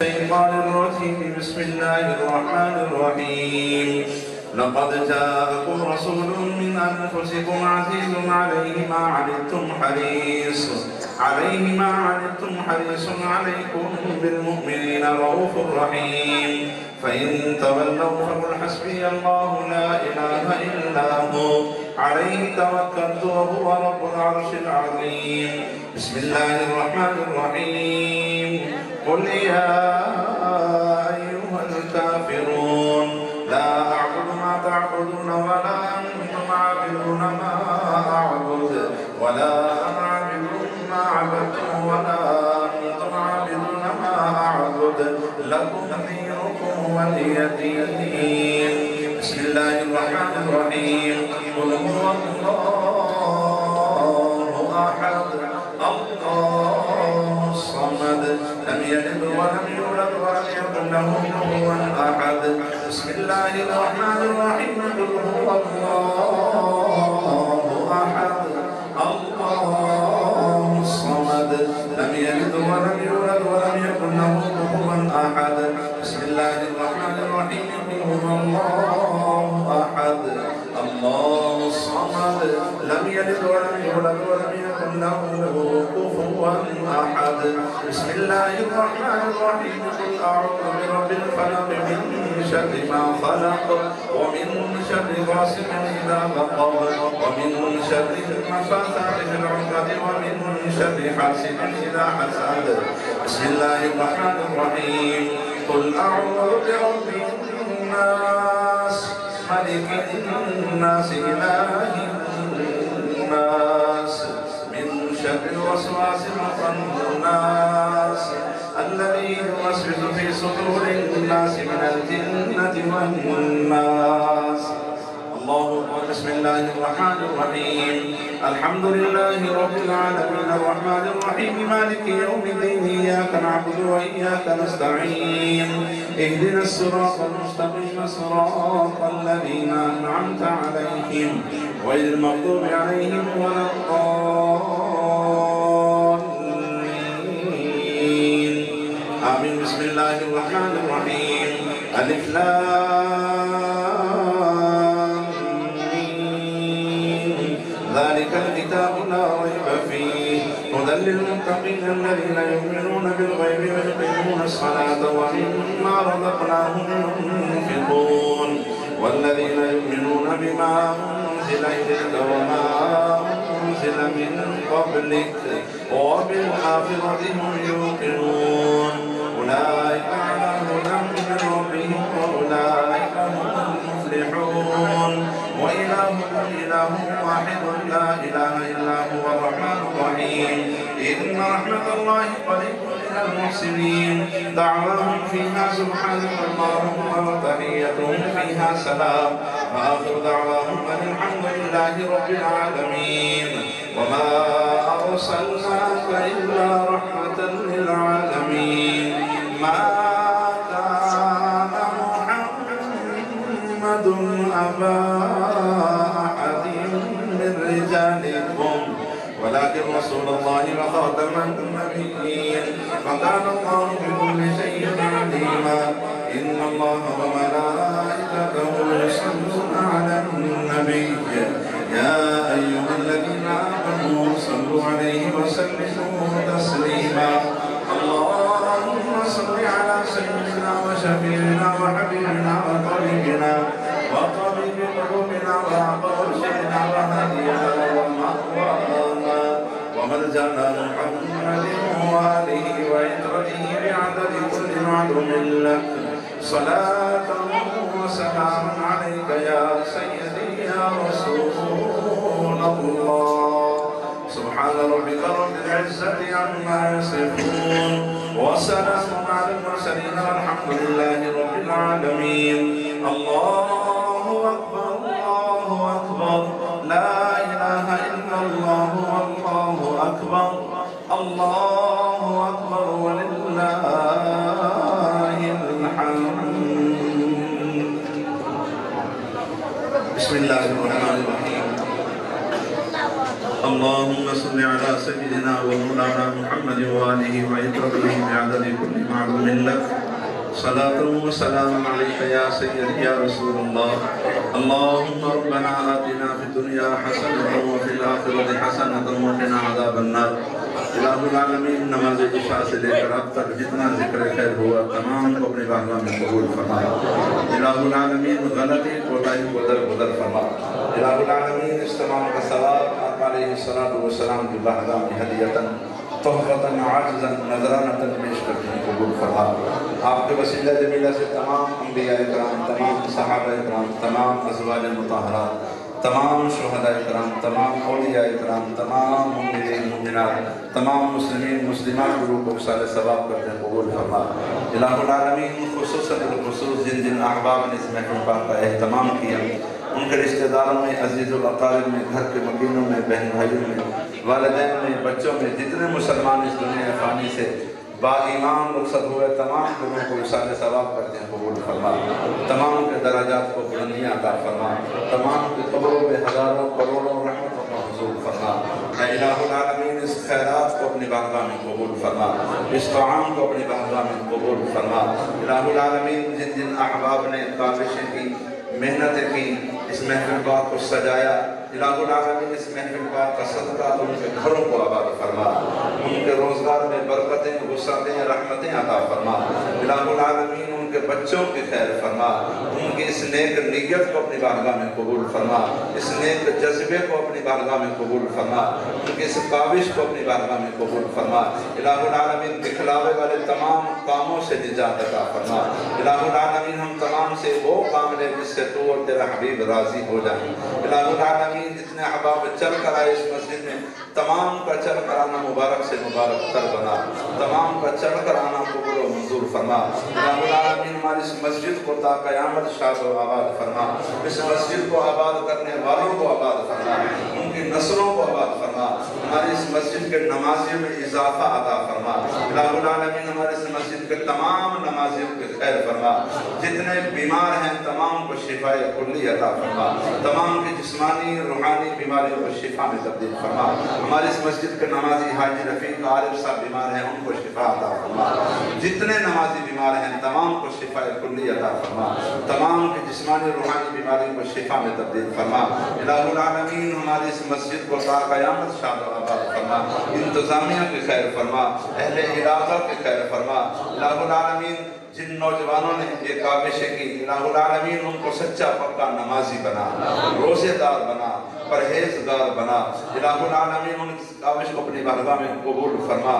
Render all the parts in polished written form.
الشيطان الرجيم. بسم الله الرحمن الرحيم. لقد جاءكم رسول من أنفسكم عزيز عليه ما عنتم حريص عليكم بالمؤمنين رؤوف رحيم. فإن تولوا فقل حسبي الله لا إله إلا هو عليه توكلت وهو رب العرش العظيم. بسم الله الرحمن الرحيم. قل يا أيها الكافرون لا أعبد ما تعبدون ولا أنتم عابدون ما أعبد ولا أنا عابد ما عبدتم ولا أنتم عابدون ما أعبد لكم دينكم ولي دين. بسم الله الرحمن الرحيم. قل هو الله أحد الله الصمد لم يلد ولم يولد ولم يكن له كفوا أحد. بسم الله الرحمن الرحيم. قل هو الله أحد الله الصمد لم يلد ولم يولد ولم يكن له كفوا أحد. بسم الله الرحمن الرحيم. قل هو الله أحد الله الصمد لم يلد ولم يولد ولم يكن له كفوا أحد. بسم الله الرحمن الرحيم. قل أعوذ برب الفلق من شر ما خلق ومن شر غاسق إذا وقب ومن شر النفاثات في العقد ومن شر حاسد إذا حسد. بسم الله الرحمن الرحيم. قل أعوذ برب الناس ملك الناس إله الناس من شر الوسواس الخناس الذي يوسوس في صدور الناس من الجنة والناس. الله أكبر. بسم الله الرحمن الرحيم. الحمد لله رب العالمين الرحمن الرحيم مالك يوم الدين إياك نعبد وإياك نستعين اهدنا الصراط المستقيم صراط الذين أنعمت عليهم غير المغضوب عليهم ولا الضالين آمين. بسم الله الرحمن الرحيم. ألف لام ميم ذلك الكتاب لا ريب فيه هدى للمتقين الذين يؤمنون بالغيب ويقيمون الصلاة ومما رزقناهم ينفقون والذين يؤمنون بما أنزل إليك وما أنزل من قبلك وبالآخرة هم يوقنون أولئك على هدى من ربهم وأولئك هم المفلحون. وإلهكم إله واحد لا إله إلا هو الرحمن الرحيم. إن رحمة الله قريب من المحسنين. دعواهم فيها سبحانك اللهم وتحيتهم فيها سلام وآخر دعواهم أن الحمد لله رب العالمين. وما أرسلناك إلا رحمة للعالمين. ما كان محمد أبا أحد من رجالكم ولكن رسول الله وخاتم النبيين وكان الله بكل شيء عليما. إن الله وملائكته يصلون على النبي يا أيها الذين آمنوا صلوا عليه وسلموا تسليما. اللهم صل على سيدنا وشفيعنا وحبيبنا وطبيبنا وطبيب قلوبنا وقرشنا وهدينا ومأوانا وملجأنا محمد وآله وعترته بعدد كل معلوم لك. صلاة وسلام عليك يا سيدي يا رسول الله. سبحان ربك رب العزة عما يصفون وسلام على المرسلين والحمد لله رب العالمين. الله أكبر الله أكبر لا إله إلا الله والله أكبر الله أكبر ولله الحمد. بسم الله الرحمن الرحيم. اللهم صل على سيدنا ومولانا محمد وآله وعترته بعدد كل معلوم لك صلاة وسلام عليك يا سيدي يا رسول الله. اللهم ربنا آتنا في الدنيا حسنة وفي الآخرة حسنة وقنا عذاب النار. الہ العالمین نماز عشاء سے لے کر اب تک جتنا ذکر خیر ہوا تمام کو اپنی بارگاہ میں قبول فرما. الہ العالمین غلطی کوتاہی کو درگزر فرما. الہ العالمین اس تمام کا ثواب آپ علیہ السلام کی بارگاہ میں ہدیۃً تحفۃً عاجزاً نذرانۃً پیش کرنے کی قبول فرما. آپ کے وسیلہ جمیلہ سے تمام انبیاء کرام، تمام صحابہ کرام، تمام ازواج مطہرات، تمام شہداء کرام، تمام اولیاء کرام، تمام مومنین مومنات، تمام مسلمین مسلمات کو روح کو وصال ثواب کرتے ہیں قبول فرما. الہ العالمین خصوصاً جن احباب نے اس محفل پاک کا اہتمام کیا، ان کے رشتہ داروں میں، عزیز الاقارب میں، گھر کے مکینوں میں، بہن بھائیوں میں، والدین میں، بچوں میں، جتنے مسلمان اس دنیا فانی سے با ایمان رخصت ہوئے تمام گروہوں کو وصال ثواب کرتے ہیں قبول فرما. تمام کے درجات کو بلندیاں عطا فرما. تمام کے قبروں میں ہزاروں کروڑوں رحمتوں کا حضور فرما. اے الہ العالمین اس خیرات کو اپنی بارگاہ میں قبول فرما. اس طعام کو اپنی بارگاہ میں قبول فرما. الہ العالمین جن احباب نے کاوشیں کی، محنتیں کی، اس محفل پاک کو سجایا، الہ العالمین اس محفل پاک کا صدقہ تو ان کے گھروں کو آباد فرما. ان کے روزگار میں برکتیں، وسعتیں، رحمتیں عطا فرما. الہ العالمین ان کے بچوں کی خیر فرما. ان کی اس نیک نیت کو اپنی بارگاہ میں قبول فرما. اس نیک جذبے کو اپنی بارگاہ میں قبول فرما. ان کی اس کاوش کو اپنی بارگاہ میں قبول فرما. الہ العالمین دکھلاوے والے تمام کاموں سے نجات عطا فرما. الہ العالمین ہم تمام سے وہ کام لے جس سے تو اور تیرا حبیب راضی ہو جائیں. الہ العالمین جتنے احباب چل کر آئے اس مسجد میں، تمام کا چل کر آنا مبارک سے مبارک تر بنا. تمام کا چل کر آنا قبول و منظور فرما. الہ العالمین ہماری اس مسجد کو تا قیامت شاد و آباد فرما. اس مسجد کو آباد کرنے والوں کو آباد فرما. ان کی نسلوں کو آباد فرما. ہماری اس مسجد کے نمازیوں میں اضافہ عطا فرما. الہ العالمین ہمارے اس مسجد کے تمام نمازیوں کے خیر فرما. جتنے بیمار ہیں تمام کو شفاء کلی عطا فرما. تمام کی جسمانی روحانی بیماریوں کو شفا میں تبدیل فرما. ہماری اس مسجد کے نمازی حاجی رفیق عارف صاحب بیمار ہیں، ان کو شفا عطا فرما. جتنے نمازی بیمار ہیں تمام کو شفا کلی عطا فرما. تمام کی جسمانی روحانی بیماریوں کو شفا میں تبدیل فرما. الہ العالمین ہماری اس مسجد کو تا قیامت شاد و آباد فرما. انتظامیہ کی خیر فرما. اہل علاقہ کی خیر فرما. الہ العالمین جن نوجوانوں نے یہ کاوشیں کی، الہ العالمین ان کو سچا پکا نمازی بنا، روزے دار بنا، پرہیزگار بنا. الہ العالمین ان کی کاوش کو اپنی بارگاہ میں قبول فرما.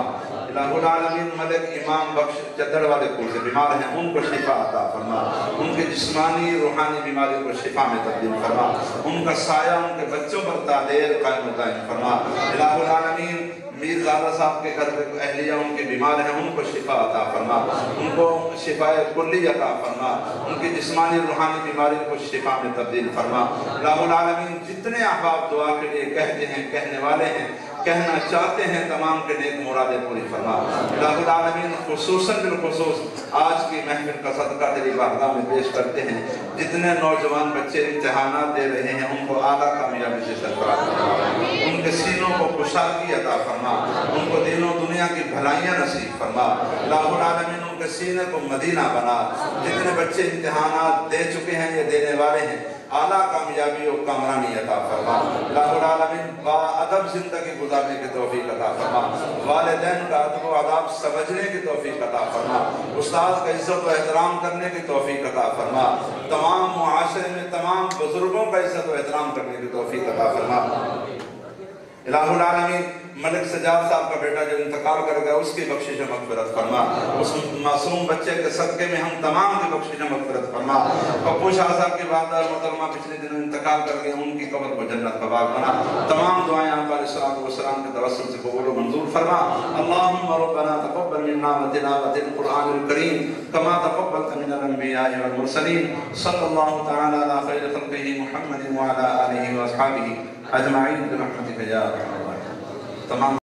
الہ العالمین ملک امام بخش چدڑ والے کو سے بیمار ہیں، ان کو شفا عطا فرما. ان کی جسمانی روحانی بیماریوں کو شفا میں تبدیل فرما. ان کا سایہ ان کے بچوں پر تادیر قائم و دائم فرما. الہ العالمین میر زادہ صاحب کے گھر پہ اہلیہ ان کے بیمار ہیں، ان کو شفا عطا فرما. ان کو شفاء کلی عطا فرما. ان کی جسمانی روحانی بیماریوں کو شفا میں تبدیل فرما. الہ العالمین جتنے احباب دعا کے لیے کہتے ہیں، کہنے والے ہیں، کہنا چاہتے ہیں، تمام کے نیک مرادیں پوری فرما. الہ العالمین خصوصاً بالخصوص آج کی محفل کا صدقہ تیری بارگاہ میں پیش کرتے ہیں. جتنے نوجوان بچے امتحانات دے رہے ہیں ان کو اعلیٰ کامیابی سے سرفراز فرما. ان کے سینوں کو کشادگی عطا فرما. ان کو دین و دنیا کی بھلائیاں نصیب فرما. الہ العالمین ان کے سینے کو مدینہ بنا. جتنے بچے امتحانات دے چکے ہیں یا دینے والے ہیں اعلیٰ کامیابی و کامرانی عطا فرما. الہ العالمین با ادب زندگی گزارنے کی توفیق عطا فرما. والدین کا ادب و آداب سمجھنے کی توفیق عطا فرما. استاد کا عزت و احترام کرنے کی توفیق عطا فرما. تمام معاشرے میں تمام بزرگوں کا عزت و احترام کرنے کی توفیق عطا فرما. الہ العالمین ملک سجاد صاحب کا بیٹا جو انتقال کر گیا اس کی بخشش و مغفرت فرما. اس معصوم بچے کے صدقے میں ہم تمام کی بخشش و مغفرت فرما. پپو شاہ صاحب کی والدہ محترمہ پچھلے دنوں انتقال کر گئے، ان کی قبر کو جنت کا باغ بنا. تمام دعائیں آپ علیہ السلام کے توسل سے قبول و منظور فرما. اللہم ربنا تقبل منا وتلاوت القرآن الکریم کما تقبلت من الانبیاء والمرسلین. صلی اللہ تعالی علی خیر خلقہ محمد وعلی آلہ واصحابہ اجمعین برحمتک یا ارحم الراحمین. تمام